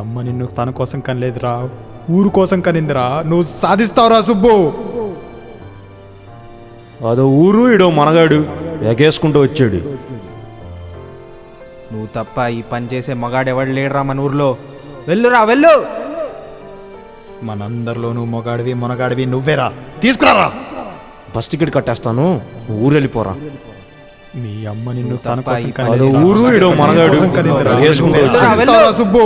అమ్మ నిన్ను తన కోసం కనలేదురా, ఊరు కోసం కనిందిరా. నువ్వు సాధిస్తావురా సుబ్బు. అదో ఊరు ఇడో మనగాడు ఎగేసుకుంటూ వచ్చాడు. నువ్వు తప్ప ఈ పని చేసే మగాడెవడు లేడురా మన ఊర్లో. వెళ్ళురా వెళ్ళు. మనందరిలోనూ మొగాడివి మొనగాడివి నువ్వేరా. తీసుకురారా. బస్ టికెట్ కట్టేస్తాను, ఊరు వెళ్ళిపోరా. మీ అమ్మ నిన్ను తన కోసం అదో ఊరు ఇడో మనగాడు ఎగేసుకుంటూ వచ్చాడు. సుబ్బు.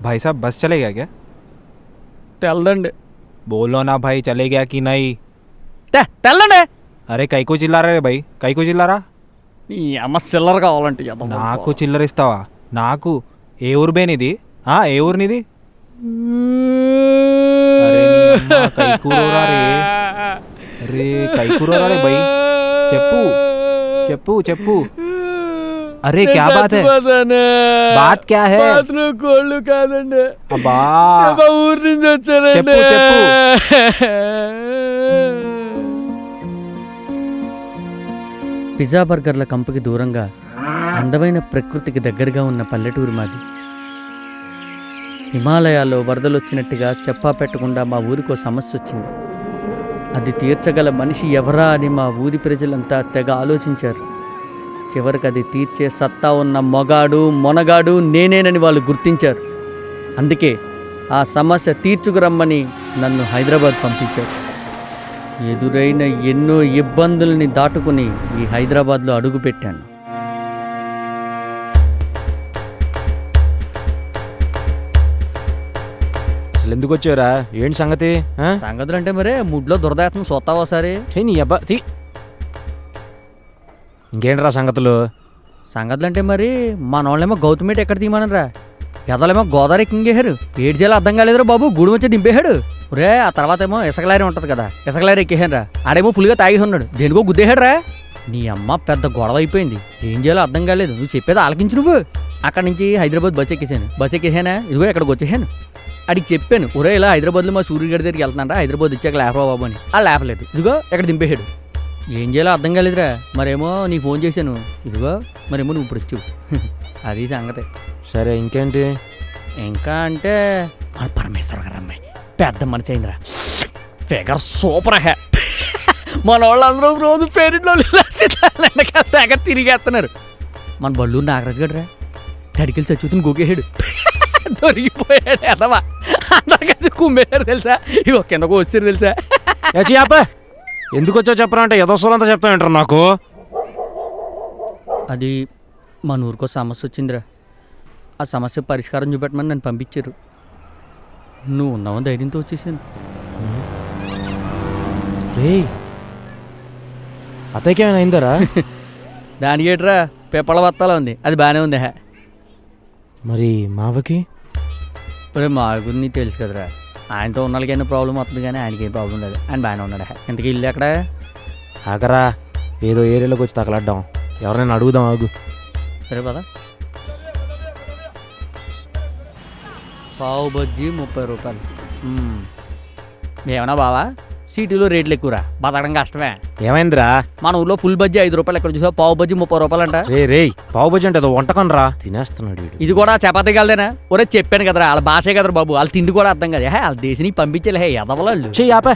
भाई साहब बस चलेगा क्या? తెల్దండి. बोलो ना भाई, चलेगा कि नहीं? తెల్లండి. अरे कई को चिल्ला रहे भाई, कई को चिल्ला रहा? ఈ అమ్మ చిల్లర కావాలంటే నాకు చిల్లర ఇస్తావా? నాకు ఏ ఊరు బే నీది? ఏ ఊరు నీది? అరే నీ అమ్మ, కైకూరోరా రే. అరే కైకూరోరా రే భయ్. చెప్పు చెప్పు చెప్పు. అరే క్యా బాత్ హై? బాత్ క్యా హై? కోళ్ళు కాదండి, అబ్బా ఊరు నుంచి వచ్చానండి. చెప్పు చెప్పు. పిజ్జా బర్గర్ల కంపుకి దూరంగా అందమైన ప్రకృతికి దగ్గరగా ఉన్న పల్లెటూరు మాది. హిమాలయాల్లో వరదలొచ్చినట్టుగా చెప్పా పెట్టకుండా మా ఊరికో సమస్య వచ్చింది. అది తీర్చగల మనిషి ఎవరా అని మా ఊరి ప్రజలంతా తెగ ఆలోచించారు. చివరికి అది తీర్చే సత్తా ఉన్న మొగాడు మొనగాడు నేనేనని వాళ్ళు గుర్తించారు. అందుకే ఆ సమస్య తీర్చుకురమ్మని నన్ను హైదరాబాద్ పంపించారు. ఎదురైన ఎన్నో ఇబ్బందుల్ని దాటుకుని ఈ హైదరాబాద్లో అడుగుపెట్టాను. అసలు ఎందుకు వచ్చారా? ఏంటి సంగతి? సంగతులు అంటే మరే ముడ్లో దురదాత్మ సొత్తావా సరే. నీ అబ్బా తీ. ఇంకేంట్రా సంగతులు? సంగతులు అంటే మరి మనోళ్ళేమో గౌతమేట ఎక్కడ తీయమనరా, ఎదలేమో గోదావరి ఎక్కింగేశారు. ఏడు చేయాలో అర్థం కాలేదురా బాబు, గూడు వచ్చి దింపేశాడు. ఒరే ఆ తర్వాత ఏమో ఇసకలారీ ఉంటుంది కదా, ఇసకలారీ ఎక్కేసాను రా. ఆడేమో ఫుల్గా తాగి ఉన్నాడు, దేనికో గుద్దేశాడు రా. నీ అమ్మ పెద్ద గొడవ అయిపోయింది. ఏం చేయాలో అర్థం కాలేదు. నువ్వు చెప్పేది ఆలకించు. నువ్వు అక్కడి నుంచి హైదరాబాద్ బస్ ఎక్కేసానా, ఇదిగో ఇక్కడికి వచ్చేసాను. అడిగి చెప్పాను, ఒరే ఇలా హైదరాబాద్లో మా సూర్యుడి దగ్గరికి వెళ్తున్నారా, హైదరాబాద్ వచ్చాక లేపరా బాబు అని. ఆ లేపలేదు, ఇదిగో ఇక్కడ దింపేశాడు. ఏం చేయాలో అర్థం కాలేదురా. మరేమో నీ ఫోన్ చేశాను, ఇదిగో మరేమో నువ్వు ఇప్పుడు వచ్చావు. అది సంగతి. సరే ఇంకేంటి? ఇంకా అంటే మన పరమేశ్వర గారు అమ్మాయి పెద్ద మనిషి అయిందిరా. ఫిగర్ సూపర్ హే. మన వాళ్ళందరూ రోజు పేరెంట్లో తెగ తిరిగేస్తున్నారు. మన బళ్ళూరు నాగరాజు గడ్రా తడికెళ్ళి చచ్చుతుని గోకేసాడు, దొరికిపోయాడు. ఎదవా అందరు కలిసి కుమ్మేశారు తెలుసా. ఇగో కిందకు వచ్చారు తెలుసా. ఎందుకు వచ్చా చెప్పరా అంటే ఎదోసోలంతా చెప్తానంటారు నాకు. అది మన ఊరికో సమస్య వచ్చిందిరా. ఆ సమస్య పరిష్కారం చూపెట్టమని నన్ను పంపించారు. నువ్వు ఉన్నావు ధైర్యంతో వచ్చేసాను. రే అతయ్యకి ఏమైనా అయిందరా? దానికి ఏట్రా పిప్పల బత్తాలో ఉంది, అది బాగానే ఉంది. మరి మావకి? ఒరే మా గురించి తెలుసు కదరా, ఆయనతో ఉన్న వాళ్ళకి ప్రాబ్లం వస్తుంది కానీ ఆయనకి ఏం ప్రాబ్లం లేదు. ఆయన బాగానే ఉన్నాడు. ఇంతకీ ఇల్లు ఎక్కడ? ఆగరా, ఏదో ఏరియాలోకి వచ్చి తగలడ్డాం. ఎవరైనా అడుగుదాం, ఆగు. సరే పదా. పావు బజ్జీ 30 రూపాయలు. ఏమన్నా బావా, సిటీలో రేట్లు ఎక్కువరా, బతకడం కష్టమే. ఏమైందిరా? మన ఊర్లో ఫుల్ బజ్జీ 5 రూపాయలు, ఎక్కడ చూసావు పావు బజ్జీ 30 రూపాయలు అంట. రే పావు బజ్జీ అంటే వంటకం రా, తినేస్తున్నాడు. ఇది కూడా చపాతీ కలదేనా? ఒరే చెప్పాను కదరా, వాళ్ళ భాషే కదరా బాబు, వాళ్ళ తిండి కూడా అర్థం కదా. వాళ్ళ దేశానికి పంపించలే ఎదవలాళ్ళు. చెయ్యాపా.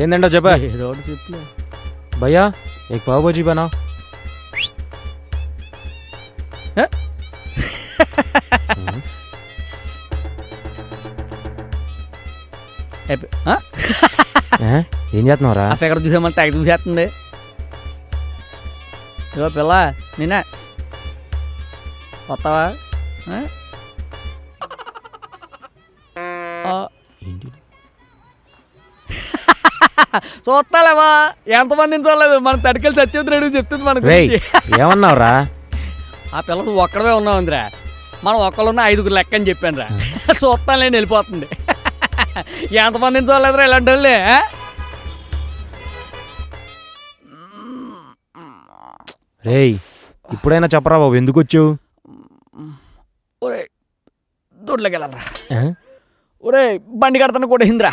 ఏందంటో చెప్పా. ఏదో ఒకటి చెప్పు భయ్యా, ఏక్ పావు బజ్జీ బనా. ఏం చేస్తున్నావురా? ఆ ఫిగర్ చూసామని తెగ చూసేస్తుంది. ఇగో పిల్ల నేనే వస్తావా? చూస్తాలేవా, ఎంతమందిని చూడలేదు. మన తడికెళ్ళి సత్యవతి చెప్తుంది మన గురించి. ఏమన్నావురా? ఆ పిల్ల నువ్వు ఒక్కడవే ఉన్నావు అందిరా, మనం ఒక్కళ్ళున్న 5గురు లెక్క అని చెప్పాను రా. చూస్తానులే వెళ్ళిపోతుంది. ఎంతమందిని చూడలేదురా ఇలాంటి వాళ్ళే. రేయ్ ఇప్పుడైనా చెప్పరా బాబు, ఎందుకు వచ్చావు? ఒరే దొడ్లోకి వెళ్ళాలరా. ఒరే బండి కడతాను కూడా హింద్రా,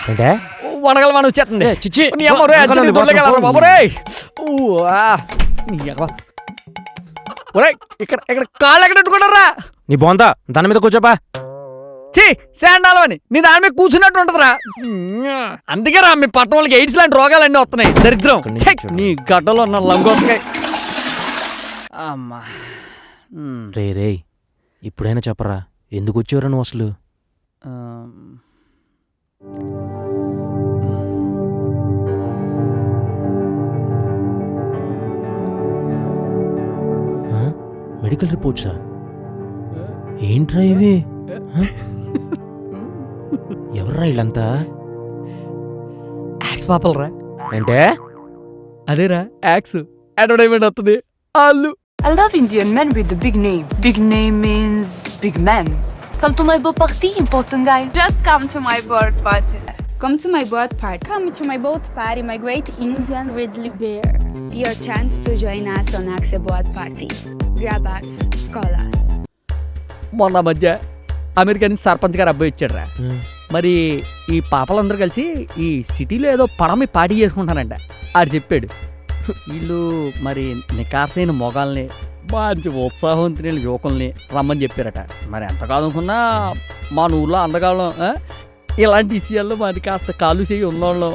వనగల మన వచ్చేస్తుంది. దొడ్లోకి వెళ్ళాలరా బాబు. రే ఒరేయ్ ఇక్కడ ఇక్కడ కాళ్ళు ఎక్కడ పెట్టుకుంటారా? నీ బోందా దాని మీద కూర్చోపా. చీ శాండాలమని నీ దాని మీద కూర్చున్నట్టు ఉంటదిరా. అందుకే రా మీ పట్టణం వాళ్ళకి ఎయిడ్స్ లాంటి రోగాలన్నీ వస్తున్నాయి. దరిద్రం. ఛీ, నీ గడ్డలో ఉన్న లంగోసకాయ. అమ్మా. రే ఇప్పుడైనా చెప్పరా ఎందుకు వచ్చేవరా నువ్వు అసలు? మెడికల్ రిపోర్ట్సా? ఏంట్రా ఇవి? ఎవర్రా వీళ్ళంతా? యాక్స్ పాపలరా. అంటే అదేరా యాక్స్ అడ్వర్టైజ్మెంట్ వస్తుంది. వాళ్ళు I love Indian men with the big name. Big name means big man. Come to my boat party in Portugal. Just come to my birth party. Come to my birth party. Come to my boat party, my great Indian grizzly bear. Your chance to join us on Axe boat party. Grab us, call us. మొన్న మధ్య America నుంచి సర్పంచ్ గారు అబ్బాయి ఇచ్చాడురా. మరి ఈ పాపలందరూ కలిసి ఈ సిటీలో ఏదో పడమి పార్టీ చేసుకుంటారంట. ఆడు చెప్పాడు. వీళ్ళు మరి నికార్సైన మొగాల్ని మంచి ఉత్సాహవంతులైన యువకుల్ని రమ్మని చెప్పారట. మరి ఎంత కాదనుకున్నా మన ఊర్లో అందగాళ్ళం ఇలాంటి విషయాల్లో మరి కాస్త కాలు చేయి ఉన్నవాళ్ళం.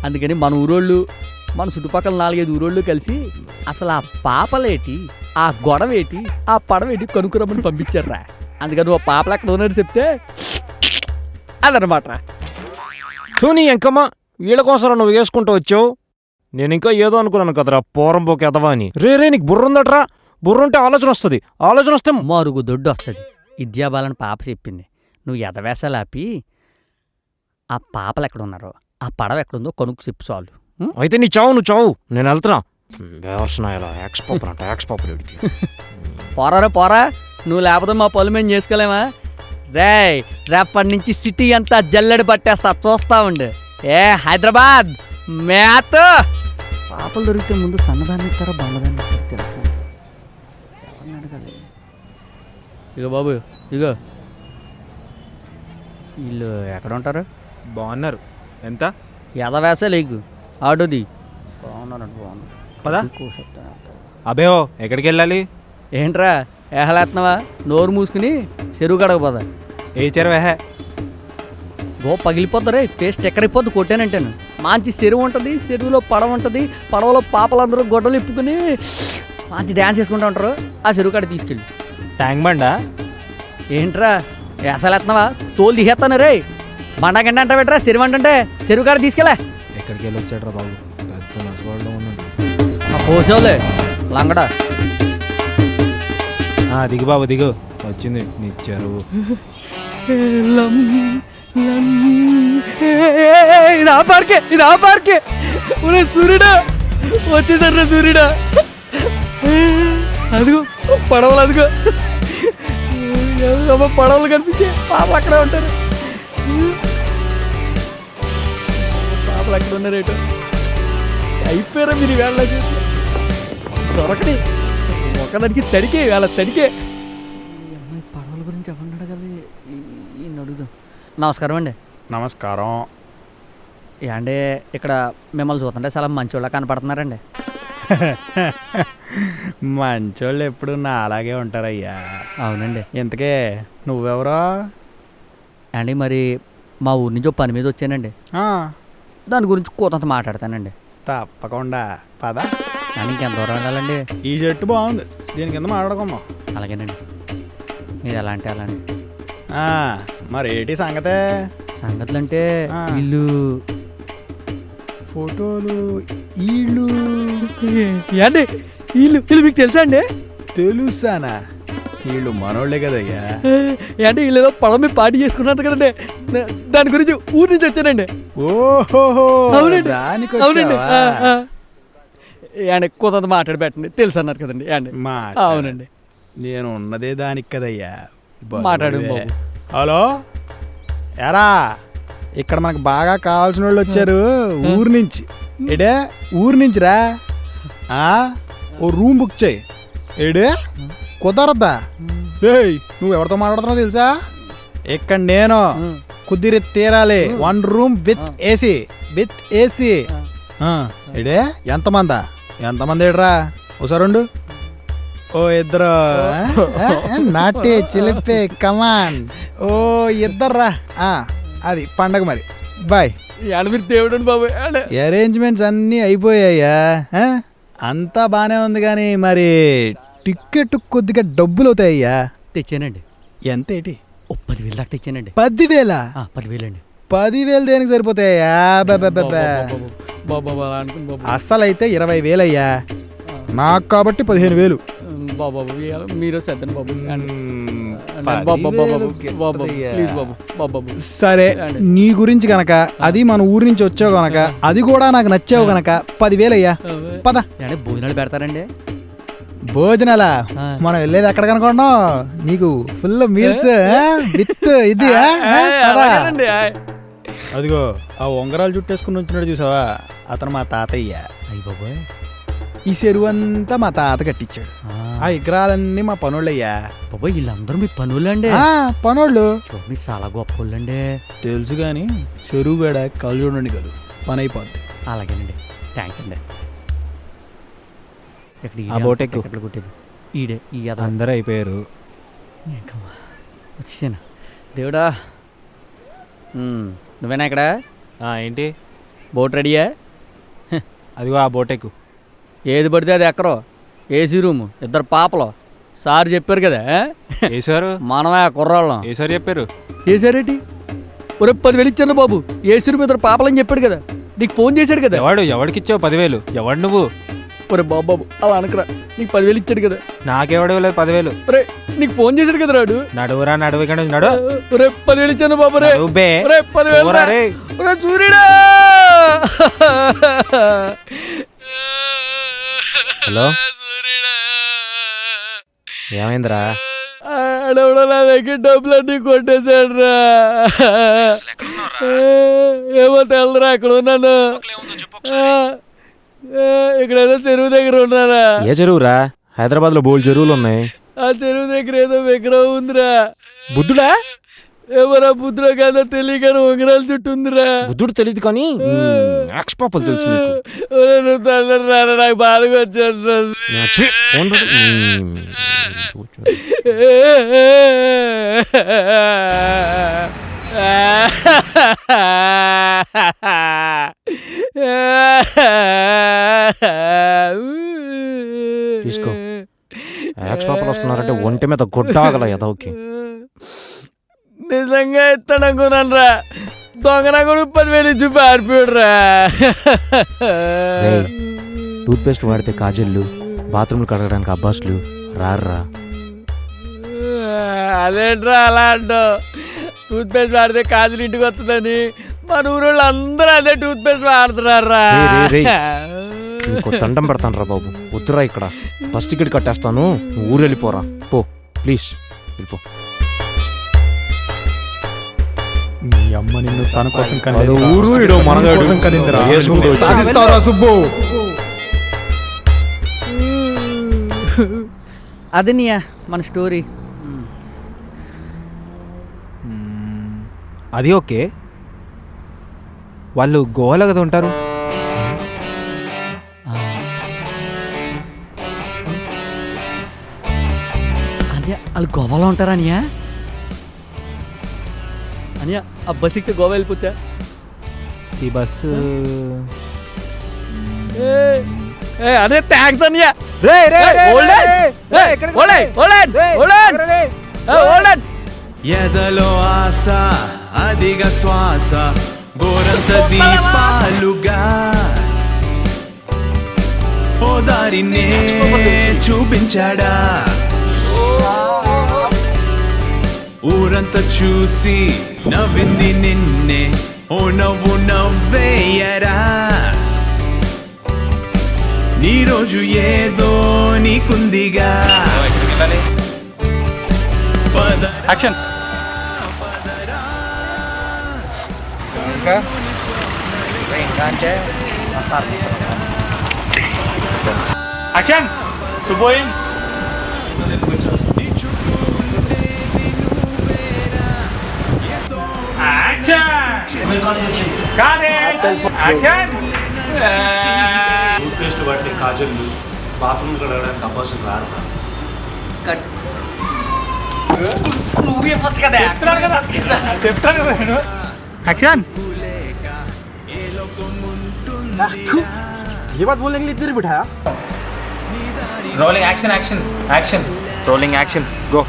అందుకని మన ఊరోళ్ళు మన చుట్టుపక్కల 4-5 ఊరోళ్ళు కలిసి అసలు ఆ పాపలేటి, ఆ గొడవేటి, ఆ పడవేటి కనుక్కురమ్మని పంపించారా. అందుకని ఓ పాపలు ఎక్కడ ఉన్నారు చెప్తే అదనమాట. చూని ఎంకమ్మా వీళ్ళ కోసం నువ్వు వేసుకుంటూ వచ్చావు. నేను ఇంకా ఏదో అనుకున్నాను కదరా పోరంపోకి ఎదవా అని. రే నీకు బుర్రుందట్రా? బుర్రుంటే ఆలోచన వస్తుంది. ఆలోచన వస్తే మరుగు దొడ్డు వస్తుంది. విద్యాబాలని పాప చెప్పింది. నువ్వు ఎదవేసాలు ఆపి ఆ పాపలు ఎక్కడ ఉన్నారో ఆ పడవ ఎక్కడుందో కొనుక్కు చెప్పు చాలు. అయితే నీ చావు నువ్వు చావు, నేను వెళ్తున్నా. పోరా పోరా, నువ్వు లేకపోతే మా పనులు మేము చేసుకోలేమా? రేపటి నుంచి సిటీ అంతా జల్లెడ పట్టేస్తా, చూస్తా ఉండు. హైదరాబాద్ మ్యాథ్. పాపలు దొరికితే ముందు సన్నదాన్ని ఇస్తారా బండదాన్ని ఇస్తారా తెలుసు. ఎవరిని అడగాలి? ఇగో బాబు ఇగో, వీళ్ళు ఎక్కడ ఉంటారు? బాగున్నారు. ఎంత? ఎదవేసా లేకు ఆటోది. బాగున్నారంట. బాగున్నారు. పదా అబేహో ఎక్కడికి వెళ్ళాలి? ఏంట్రా ఏహలేస్తున్నావా? నోరు మూసుకుని చెరువు కడగ పోదా. ఏ చెరువు? గో పగిలిపోతారే, టేస్ట్ ఎక్కరైపోద్ది కొట్టానంటాను. మంచి చెరువు ఉంటుంది, చెరువులో పడవ ఉంటుంది, పడవలో పాపలందరూ గొడ్డలు ఇప్పుకుని మంచి డ్యాన్స్ చేసుకుంటూ ఉంటారు. ఆ చెరువు కాడ తీసుకెళ్ళి. ట్యాంక్ బండా? ఏంట్రా ఏసలేస్తున్నావా? తోలు తీసేస్తాను రే. బండగంట అంట పెట్టరా, చెరువు అంటే చెరువు కాడ తీసుకెళ్ళా. ఎక్కడికి వెళ్ళి వచ్చాడ్రా బాబు? పెద్ద నసవాడలో ఉన్నాడు. పోచోలే లంగడా. దిగు బాబు దిగు, వచ్చింది నీ చెరువు. ఇది ఆ పార్కే, ఇది ఆ పార్కే. ఒరే సూర్యుడా వచ్చేసరి సూర్యుడా. అదిగో పడవలు, అదిగో పడవలు కనిపించే. పాపలు అక్కడే ఉంటారు. పాపలు అక్కడ ఉన్నారేటో. అయిపోయారా మీరు వేళ దొరకని ఒకదానికి తడికే వేళ తడికే. పడవల గురించి ఎవరిని అడగాలి? ఈయన అడుగుదాం. నమస్కారం అండి. నమస్కారం. అంటే ఇక్కడ మిమ్మల్ని చూస్తుంటే చాలా మంచోళ్ళ కనపడుతున్నారండి. మంచోళ్ళు ఎప్పుడు నా అలాగే ఉంటారయ్యా. అవునండి. ఇంతకే నువ్వెవరో? అండి మరి మా ఊరి నుంచి పని మీద వచ్చానండి. దాని గురించి కొంత మాట్లాడతానండి. తప్పకుండా పద. అండి ఇంకెంత దూరం వెళ్ళాలండి? ఈ చెట్టు బాగుంది, దీని కింద మాట్లాడుకోమ్మా. అలాగేనండి. మీరు ఎలా అంటే అలా అండి. మరి ఏంటి సంగతే? సంగతులు అంటే ఇల్లు, ఫోటోలు, ఇల్లు. అంటే ఇల్లు మీకు తెలుసా అండి? తెలుసానా? వీళ్ళు మనోళ్లే కదయ్యా. అంటే వీళ్ళు ఏదో పడవ మీద పార్టీ చేసుకున్నారు కదండి, దాని గురించి ఊరి నుంచి వచ్చానండి. ఓహో అవునండి, దానికి అవునండి. అండ్ ఎక్కువ మాట్లాడి పెట్టండి, తెలుసు అన్నారు కదండి. అండి అవునండి, నేను ఉన్నదే దానికి కదయ్యా. మాట్లాడు బాబు. హలో ఎరా, ఇక్కడ మనకు బాగా కావాల్సిన వాళ్ళు వచ్చారు ఊరు నుంచి. ఏడే ఊరు నుంచి రా. ఓ రూమ్ బుక్ చేయి. ఏడే కుదరద్దా? ఏయ్ నువ్వు ఎవరితో మాట్లాడుతున్నావు తెలుసా? ఇక్కడ నేను కుదిరి తీరాలి. 1 room with AC, with AC. ఏడే ఎంతమంది ఏడ్రా? ఒకసారి ఉండు. ఓ ఇద్దరు నాటే చిలిపే కమాన్ ఓ ఇద్దర్రా అది పండగ మరి బాయ్. మీరు దేవుడు బాబు. అరేంజ్మెంట్స్ అన్నీ అయిపోయాయా? అంతా బానే ఉంది కానీ మరి టికెట్ కొద్దిగా డబ్బులు అవుతాయ్యా. తెచ్చానండి. ఎంత ఏంటి? 10,000 దాకా తెచ్చానండి. 10,000? 10,000 అండి. 10,000 దేనికి సరిపోతాయ్యా? అస్సలు అయితే 20,000 అయ్యా. నాకు కాబట్టి 15,000. బాబు మీరు సర్దండి బాబు. సరే నీ గురించి గనక అది మన ఊరి నుంచి వచ్చావు గనక అది కూడా నాకు నచ్చావు గనక 10,000 అయ్యా. పద. భోజనాలు పెడతారండి? భోజనాలా? మనం వెళ్ళేది ఎక్కడ కనుకున్నాం? నీకు ఫుల్ మీల్స్ విత్ ఇది. అదిగో ఆ ఉంగరాలు చుట్టేసుకుని ఉంటున్నాడు చూసావా, అతను మా తాతయ్య. అయ్య బాబోయ్. ఈ చెరువు అంతా మా తాత కట్టించాడు. ఆ విగ్రహాలన్నీ మా పనులయ్యా. బాబోయ్ వీళ్ళందరూ మీ పనులండి? పనోళ్ళు. మీరు చాలా గొప్ప వాళ్ళండి. తెలుసు కానీ చెరువు గడ కళ్ళు చూడండి కదా, పని అయిపోద్ది. అలాగేనండి, థ్యాంక్స్ అండి. ఆ బోట్ ఎక్కు. కొట్టేది ఈడే ఈ అందరూ అయిపోయారు. వచ్చేసాను దేవుడా. నువ్వేనా ఇక్కడ? ఏంటి బోట్ రెడీయా? అదిగో ఆ బోట్ ఎక్కు. ఏది పడితే అది ఎక్కరో. ఏసీ రూము, 2 పాపలు. సార్ చెప్పారు కదా. వేసారు మనమే ఆ కుర్రాళ్ళం. వేసారు చెప్పారు. ఏసారేటి? ఒరే 10,000 ఇచ్చాను బాబు. ఏసీ రూమ్ 2 పాపలని చెప్పాడు కదా, నీకు ఫోన్ చేశాడు కదా. ఎవడికిచ్చావు 10,000? ఎవడు నువ్వు? ఒరే బాబు అలా అనకరా, నీకు 10,000 ఇచ్చాడు కదా. నాకెవడు లేదు 10,000. ఒరే నీకు ఫోన్ చేశాడు కదా రాడు. నడువురా నడువు ఇక్కడ నడు. ఒరే 10,000 ఇచ్చాను బాబు. రే 10,000. ఒరే సూర్యుడా. హలో ఏమైందిరా? ఆడవడ నా దగ్గర డబ్బులన్నీ కొట్టేశాడు రా. ఏమో తెలరా, అక్కడ ఉన్నాను. ఇక్కడ ఏదో చెరువు దగ్గర ఉన్నారా? ఏ చెరువురా? హైదరాబాద్ లో బోల్ చెరువులు ఉన్నాయి. ఆ చెరువు దగ్గర ఏదో విగ్రహం ఉందిరా. బుద్ధుడా? ఎవరా బుద్ధుడో కాదో తెలియక ఉంగరాల చుట్టూ ఉందిరా. బుద్ధుడు తెలియదు కానీ పాపలు తెలుసు నీకు. నువ్వు తండ్రి రారా, నాకు బాధగా వచ్చాడు. తీసుకో. పాపలు వస్తున్నారంటే ఒంటి మీద గుడ్డాగల ఎదవుకి. నిజంగా ఇస్తాడనుకున్నాను రా. దొంగన కూడా 10,000 ఇచ్చి పారిపోయాడు రా. టూత్ పేస్ట్ వాడితే కాజల్లు, బాత్రూమ్లు కడగడానికి అబ్బాస్లు రారా. అదేంట్రా అలా అంటావు? టూత్ పేస్ట్ వాడితే కాజల్ ఇంటికి వస్తుందని మన ఊరోళ్ళు అందరూ అదే టూత్ పేస్ట్ వాడుతున్నారా. ఇంకో దండం పెడతాను రా బాబు. వద్దురా, ఇక్కడ బస్ టికెట్ కట్టేస్తాను, నువ్వు ఊరు వెళ్ళిపోరా. పో ప్లీజ్ వెళ్ళిపో. మీ అమ్మ నిన్ను తన కోసం సుబ్బు. అది నీయా మన స్టోరీ. అది ఓకే. వాళ్ళు గోవాలో కదా ఉంటారు. అనియా వాళ్ళు గోవాలో ఉంటారా? అనియా అనియా ఆ బస్ ఎక్కితే గోవా వెళ్ళిపోచ్చా? ఈ బస్సు అదే థ్యాంక్స్ అనియా. ఎదలో ఆశ అధిక శ్వాస గోరంత దీపాలుగా ఓ దారినే చూపించాడా. ఊరంతా చూసి నవ్వింది నిన్నే, ఓ నవ్వు నవ్వేయరా. నీ రోజు ఏదో నీకుందిగా. యాక్షన్. యాక్షన్. సుబ్బోయిన్. టూత్ పేస్ట్ వాడితే కాజల్లు, బాత్రూమ్ కడగడానికి అబ్బాసులు రారా. నువ్వు చెప్పొచ్చు కదా చెప్తాను కదా నేను యాక్షన్ ये बात बोलने के लिए इधर बिठाया rolling action action action rolling action go.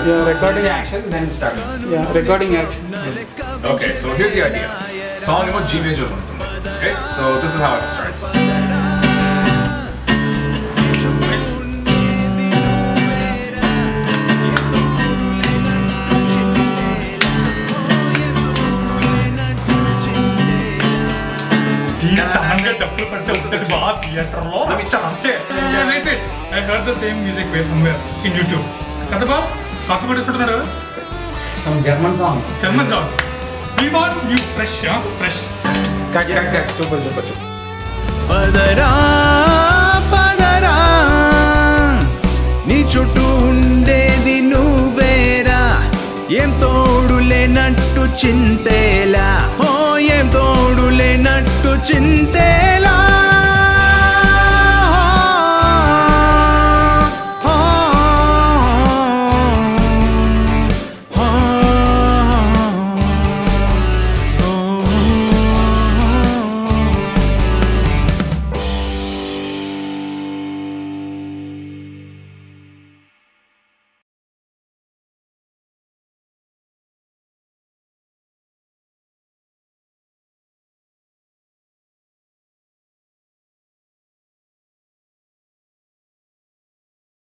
Yeah, recording action, then start. Yeah, recording action. Okay, so here's the idea. Song about G major ఉంటుంది. Okay, so this is how it starts. డబ్బులు పట్టే ఉంటుంది బాగా థియేటర్లో I heard the same music way somewhere in YouTube కదా బాబు పక్క పట్టుకుంటున్నాడు German song German song we want you fresh fresh super super super పదరా పదరా నీ చుట్టూ ఉండేది నువ్వేరా ఏం తోడులేనట్టు చింతేలా ఓ ఏం తోడులేనట్టు చింతే